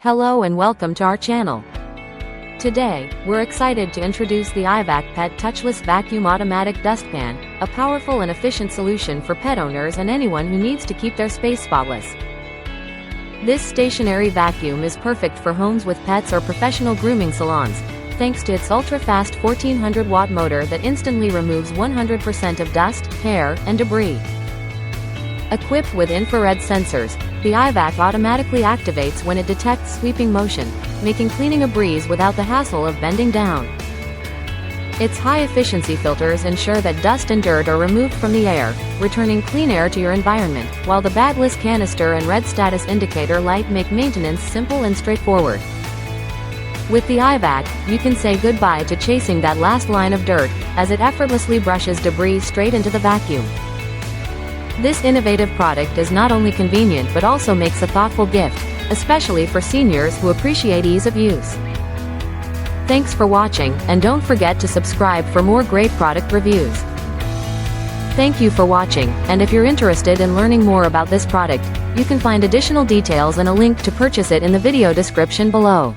Hello and welcome to our channel. Today, we're excited to introduce the EyeVac Pet Touchless Vacuum Automatic Dustpan, a powerful and efficient solution for pet owners and anyone who needs to keep their space spotless. This stationary vacuum is perfect for homes with pets or professional grooming salons, thanks to its ultra-fast 1400-watt motor that instantly removes 100% of dust, hair, and debris. Equipped with infrared sensors, the EyeVac automatically activates when it detects sweeping motion, making cleaning a breeze without the hassle of bending down. Its high-efficiency filters ensure that dust and dirt are removed from the air, returning clean air to your environment, while the bagless canister and red status indicator light make maintenance simple and straightforward. With the EyeVac, you can say goodbye to chasing that last line of dirt, as it effortlessly brushes debris straight into the vacuum. This innovative product is not only convenient but also makes a thoughtful gift, especially for seniors who appreciate ease of use. Thanks for watching, and don't forget to subscribe for more great product reviews. Thank you for watching, and if you're interested in learning more about this product, you can find additional details and a link to purchase it in the video description below.